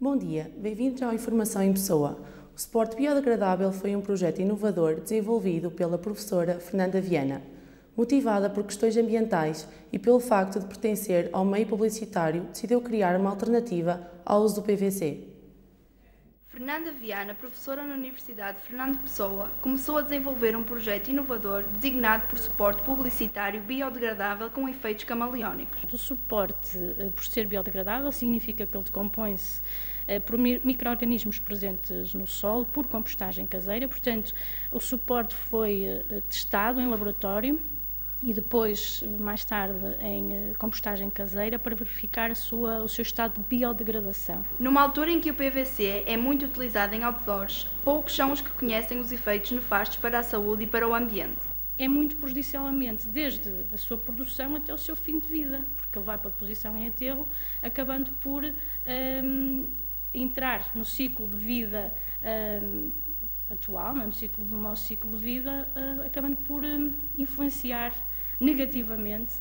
Bom dia, bem-vindos ao Informação em Pessoa. O suporte biodegradável foi um projeto inovador desenvolvido pela professora Fernanda Viana. Motivada por questões ambientais e pelo facto de pertencer ao meio publicitário, decidiu criar uma alternativa ao uso do PVC. Fernanda Viana, professora na Universidade Fernando Pessoa, começou a desenvolver um projeto inovador designado por suporte publicitário biodegradável com efeitos camaleónicos. O suporte, por ser biodegradável, significa que ele decompõe-se por micro-organismos presentes no solo, por compostagem caseira. Portanto, o suporte foi testado em laboratório e depois, mais tarde, em compostagem caseira para verificar o seu estado de biodegradação. Numa altura em que o PVC é muito utilizado em outdoors, poucos são os que conhecem os efeitos nefastos para a saúde e para o ambiente. É muito prejudicial ao ambiente, desde a sua produção até o seu fim de vida, porque ele vai para a deposição em aterro, acabando por entrar no ciclo de vida atual, no ciclo do nosso ciclo de vida, acabando por influenciar negativamente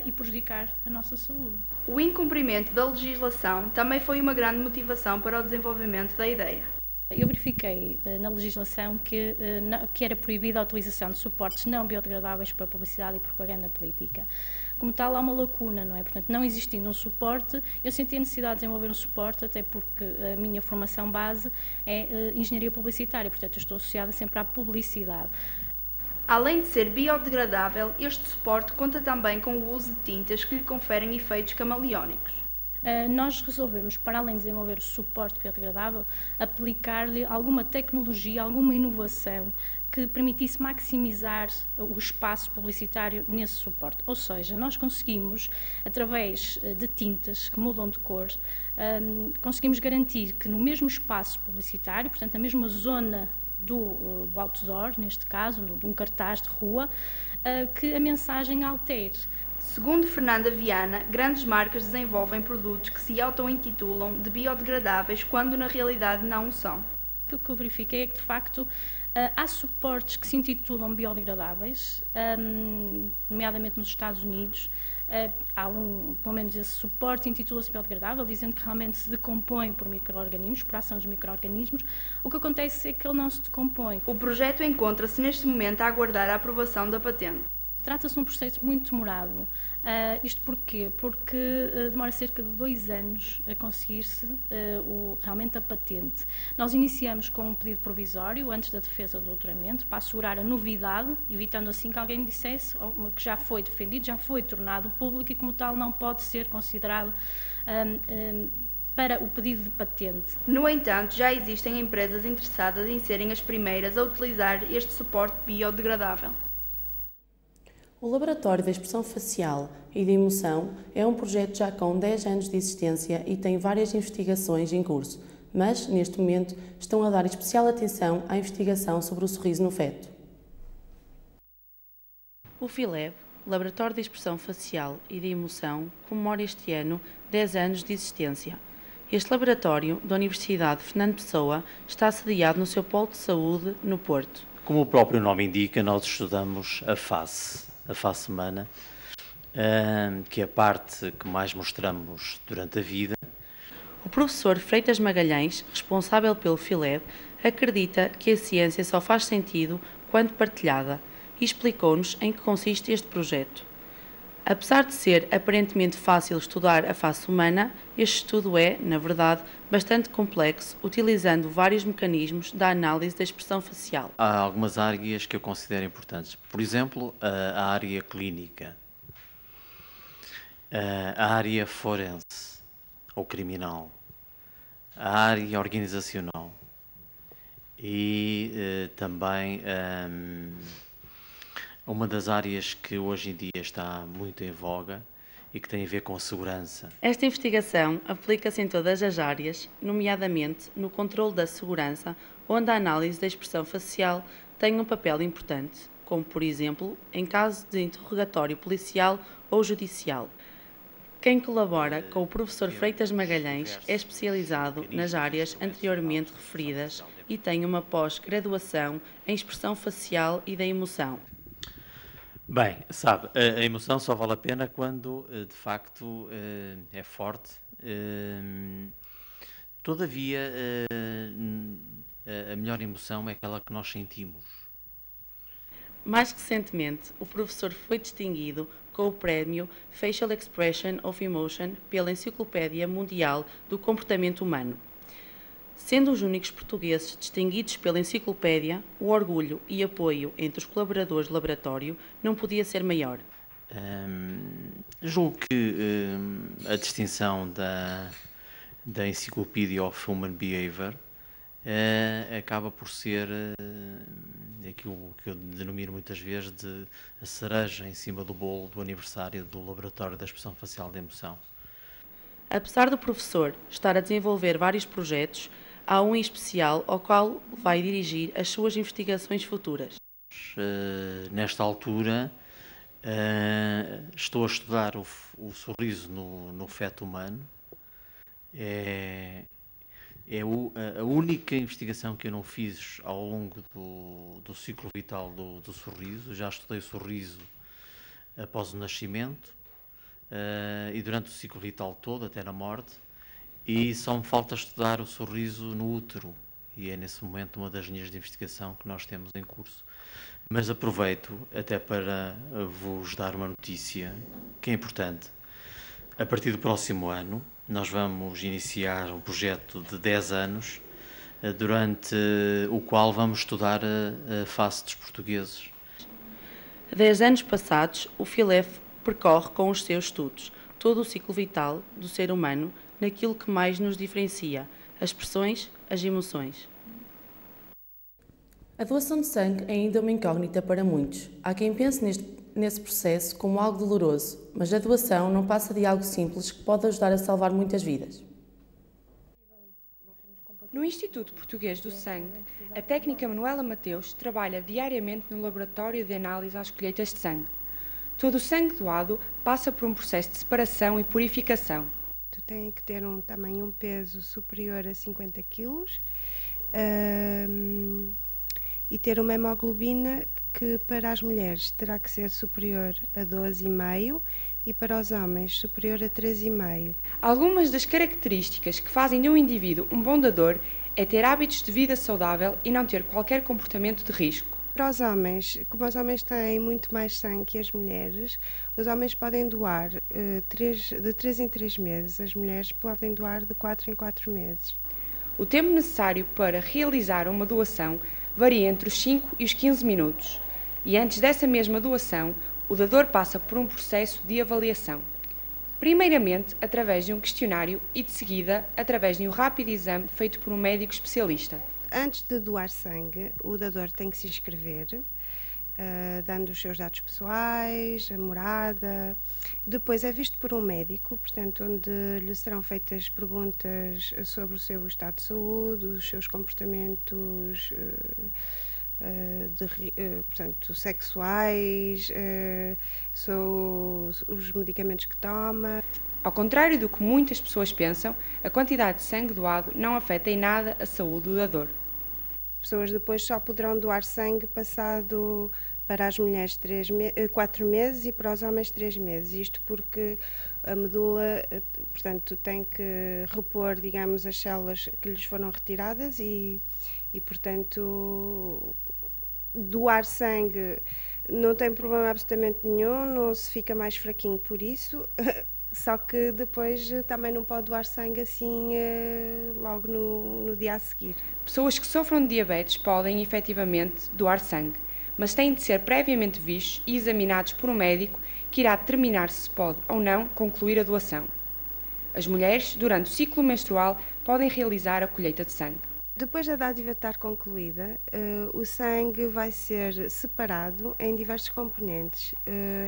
e prejudicar a nossa saúde. O incumprimento da legislação também foi uma grande motivação para o desenvolvimento da ideia. Eu verifiquei na legislação que era proibida a utilização de suportes não biodegradáveis para publicidade e propaganda política. Como tal, há uma lacuna, não é? Portanto, não existindo um suporte, eu senti a necessidade de desenvolver um suporte, até porque a minha formação base é engenharia publicitária, portanto, eu estou associada sempre à publicidade. Além de ser biodegradável, este suporte conta também com o uso de tintas que lhe conferem efeitos camaleónicos. Nós resolvemos, para além de desenvolver o suporte biodegradável, aplicar-lhe alguma tecnologia, alguma inovação que permitisse maximizar o espaço publicitário nesse suporte. Ou seja, nós conseguimos, através de tintas que mudam de cor, conseguimos garantir que no mesmo espaço publicitário, portanto, na mesma zona do outdoor, neste caso, de um cartaz de rua, que a mensagem altere. Segundo Fernanda Viana, grandes marcas desenvolvem produtos que se auto-intitulam de biodegradáveis quando na realidade não o são. Aquilo que eu verifiquei é que, de facto, há suportes que se intitulam biodegradáveis, nomeadamente nos Estados Unidos. Há pelo menos esse suporte intitula-se biodegradável, dizendo que realmente se decompõe por micro-organismos, por ação dos micro-organismos. O que acontece é que ele não se decompõe. O projeto encontra-se neste momento a aguardar a aprovação da patente. Trata-se de um processo muito demorado. Isto porquê? Porque demora cerca de 2 anos a conseguir-se realmente a patente. Nós iniciamos com um pedido provisório antes da defesa do doutoramento para assegurar a novidade, evitando assim que alguém dissesse que já foi defendido, já foi tornado público e como tal não pode ser considerado para o pedido de patente. No entanto, já existem empresas interessadas em serem as primeiras a utilizar este suporte biodegradável. O Laboratório da Expressão Facial e da Emoção é um projeto já com 10 anos de existência e tem várias investigações em curso, mas, neste momento, estão a dar especial atenção à investigação sobre o sorriso no feto. O FILEB, Laboratório de Expressão Facial e de Emoção, comemora este ano 10 anos de existência. Este laboratório, da Universidade Fernando Pessoa, está sediado no seu polo de saúde, no Porto. Como o próprio nome indica, nós estudamos a face humana, que é a parte que mais mostramos durante a vida. O professor Freitas Magalhães, responsável pelo FILEB, acredita que a ciência só faz sentido quando partilhada e explicou-nos em que consiste este projeto. Apesar de ser aparentemente fácil estudar a face humana, este estudo é, na verdade, bastante complexo, utilizando vários mecanismos da análise da expressão facial. Há algumas áreas que eu considero importantes. Por exemplo, a área clínica, a área forense ou criminal, a área organizacional e também uma das áreas que hoje em dia está muito em voga e que tem a ver com a segurança. Esta investigação aplica-se em todas as áreas, nomeadamente no controle da segurança, onde a análise da expressão facial tem um papel importante, como, por exemplo, em caso de interrogatório policial ou judicial. Quem colabora com o professor Freitas Magalhães é especializado nas áreas anteriormente referidas e tem uma pós-graduação em expressão facial e da emoção. Bem, sabe, a emoção só vale a pena quando, de facto, é forte Todavia, a melhor emoção é aquela que nós sentimos. Mais recentemente, o professor foi distinguido com o prémio Facial Expression of Emotion pela Enciclopédia Mundial do Comportamento Humano. Sendo os únicos portugueses distinguidos pela enciclopédia, o orgulho e apoio entre os colaboradores do laboratório não podia ser maior. Julgo que a distinção da Encyclopedia of Human Behavior acaba por ser aquilo que eu denomino muitas vezes de a cereja em cima do bolo do aniversário do Laboratório da Expressão Facial da Emoção. Apesar do professor estar a desenvolver vários projetos, há um em especial ao qual vai dirigir as suas investigações futuras. Nesta altura, estou a estudar o sorriso no feto humano. A única investigação que eu não fiz ao longo do ciclo vital do sorriso. Já estudei o sorriso após o nascimento e durante o ciclo vital todo, até na morte, e só me falta estudar o sorriso no útero, e é nesse momento uma das linhas de investigação que nós temos em curso. Mas aproveito até para vos dar uma notícia que é importante. A partir do próximo ano, nós vamos iniciar um projeto de 10 anos, durante o qual vamos estudar a face dos portugueses. 10 anos passados, o FILEF percorre com os seus estudos todo o ciclo vital do ser humano naquilo que mais nos diferencia, as expressões, as emoções. A doação de sangue é ainda uma incógnita para muitos. Há quem pense nesse processo como algo doloroso, mas a doação não passa de algo simples que pode ajudar a salvar muitas vidas. No Instituto Português do Sangue, a técnica Manuela Mateus trabalha diariamente no laboratório de análise às colheitas de sangue. Todo o sangue doado passa por um processo de separação e purificação. Tem que ter um tamanho, um peso superior a 50 kg e ter uma hemoglobina que para as mulheres terá que ser superior a 12,5 e para os homens superior a 13,5. Algumas das características que fazem de um indivíduo um bom dador é ter hábitos de vida saudável e não ter qualquer comportamento de risco. Para os homens, como os homens têm muito mais sangue que as mulheres, os homens podem doar de 3 em 3 meses, as mulheres podem doar de 4 em 4 meses. O tempo necessário para realizar uma doação varia entre os 5 e os 15 minutos, e antes dessa mesma doação, o dador passa por um processo de avaliação. Primeiramente, através de um questionário e, de seguida, através de um rápido exame feito por um médico especialista. Antes de doar sangue, o dador tem que se inscrever, dando os seus dados pessoais, a morada. Depois é visto por um médico, portanto, onde lhe serão feitas perguntas sobre o seu estado de saúde, os seus comportamentos portanto, sexuais, os medicamentos que toma. Ao contrário do que muitas pessoas pensam, a quantidade de sangue doado não afeta em nada a saúde do dador. As pessoas depois só poderão doar sangue passado para as mulheres 4 meses e para os homens 3 meses. Isto porque a medula, portanto, tem que repor, digamos, as células que lhes foram retiradas e portanto, doar sangue não tem problema absolutamente nenhum, não se fica mais fraquinho por isso. Só que depois também não pode doar sangue assim logo no dia a seguir. Pessoas que sofram de diabetes podem efetivamente doar sangue, mas têm de ser previamente vistos e examinados por um médico que irá determinar se pode ou não concluir a doação. As mulheres, durante o ciclo menstrual, podem realizar a colheita de sangue. Depois da dádiva estar concluída, o sangue vai ser separado em diversos componentes,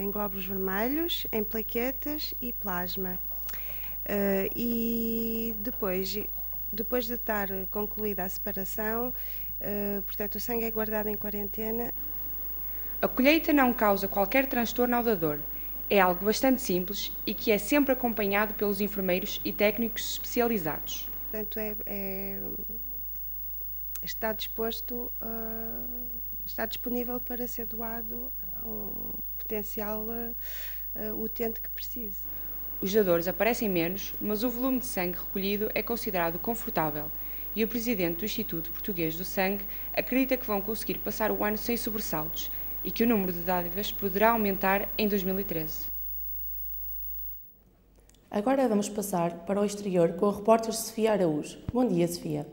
em glóbulos vermelhos, em plaquetas e plasma. E depois de estar concluída a separação, portanto, o sangue é guardado em quarentena. A colheita não causa qualquer transtorno ao dador. É algo bastante simples e que é sempre acompanhado pelos enfermeiros e técnicos especializados. Portanto, está disponível para ser doado a um potencial utente que precise. Os dadores aparecem menos, mas o volume de sangue recolhido é considerado confortável e o presidente do Instituto Português do Sangue acredita que vão conseguir passar o ano sem sobressaltos e que o número de dádivas poderá aumentar em 2013. Agora vamos passar para o exterior com a repórter Sofia Araújo. Bom dia, Sofia.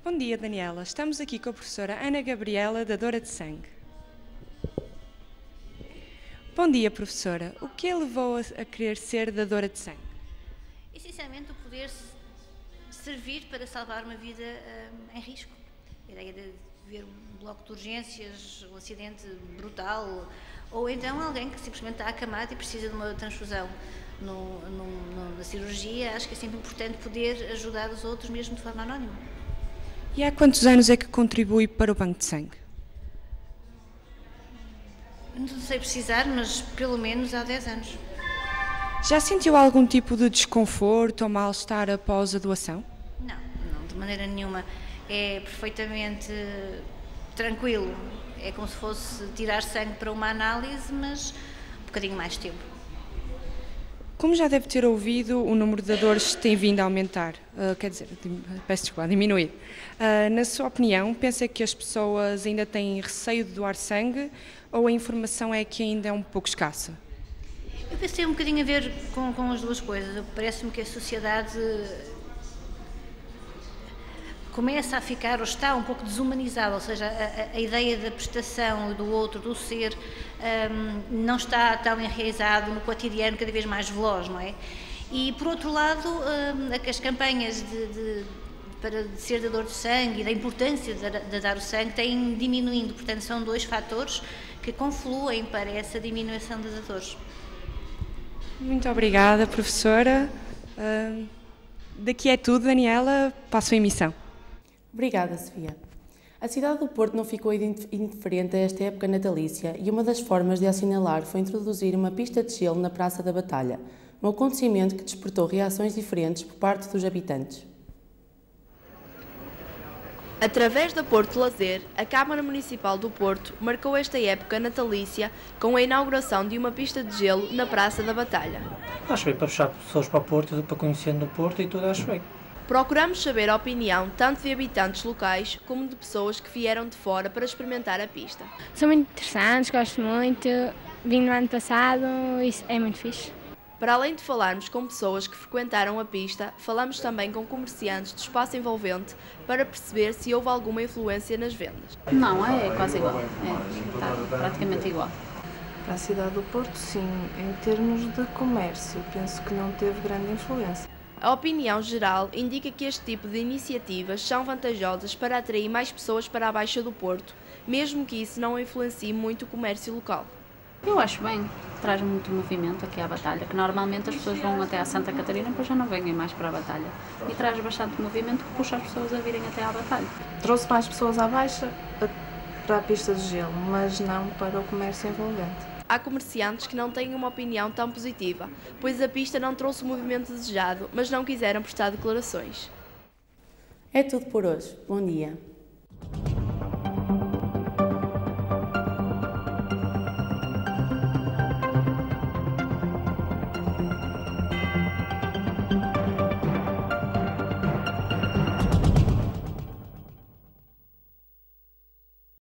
Bom dia, Daniela. Estamos aqui com a professora Ana Gabriela, dadora de sangue. Bom dia, professora. O que a levou a querer ser dadora de sangue? Essencialmente, o poder servir para salvar uma vida em risco. A ideia de ver um bloco de urgências, um acidente brutal, ou então alguém que simplesmente está acamado e precisa de uma transfusão na cirurgia. Acho que é sempre importante poder ajudar os outros, mesmo de forma anónima. E há quantos anos é que contribui para o banco de sangue? Não sei precisar, mas pelo menos há 10 anos. Já sentiu algum tipo de desconforto ou mal-estar após a doação? Não, de maneira nenhuma. É perfeitamente tranquilo. É como se fosse tirar sangue para uma análise, mas um bocadinho mais tempo. Como já deve ter ouvido, o número de dadores tem vindo a aumentar, peço desculpa, a diminuir. Na sua opinião, pensa que as pessoas ainda têm receio de doar sangue ou a informação é que ainda é um pouco escassa? Eu penso que tem um bocadinho a ver com as duas coisas. Parece-me que a sociedade começa a ficar, ou está um pouco desumanizada, ou seja, a ideia da prestação do outro, do ser, não está tão enraizado no cotidiano, cada vez mais veloz, não é? E, por outro lado, as campanhas para ser dador de sangue e da importância de dar o sangue têm diminuindo, portanto, são dois fatores que confluem para essa diminuição de dadores. Muito obrigada, professora. Daqui é tudo, Daniela. Passo a emissão. Obrigada, Sofia. A cidade do Porto não ficou indiferente a esta época natalícia e uma das formas de assinalar foi introduzir uma pista de gelo na Praça da Batalha, um acontecimento que despertou reações diferentes por parte dos habitantes. Através da Porto Lazer, a Câmara Municipal do Porto marcou esta época natalícia com a inauguração de uma pista de gelo na Praça da Batalha. Acho bem para puxar pessoas para o Porto, para conhecer no Porto e tudo, acho bem. Procuramos saber a opinião tanto de habitantes locais como de pessoas que vieram de fora para experimentar a pista. São muito interessantes, gosto muito. Vim no ano passado e é muito fixe. Para além de falarmos com pessoas que frequentaram a pista, falamos também com comerciantes do espaço envolvente para perceber se houve alguma influência nas vendas. Não, é quase igual. Está praticamente igual. Para a cidade do Porto, sim. Em termos de comércio, penso que não teve grande influência. A opinião geral indica que este tipo de iniciativas são vantajosas para atrair mais pessoas para a Baixa do Porto, mesmo que isso não influencie muito o comércio local. Eu acho bem, traz muito movimento aqui à Batalha, que normalmente as pessoas vão até à Santa Catarina, depois já não vêm mais para a Batalha. E traz bastante movimento que puxa as pessoas a virem até à Batalha. Trouxe mais pessoas à Baixa para a pista de gelo, mas não para o comércio envolvente. Há comerciantes que não têm uma opinião tão positiva, pois a pista não trouxe o movimento desejado, mas não quiseram prestar declarações. É tudo por hoje. Bom dia.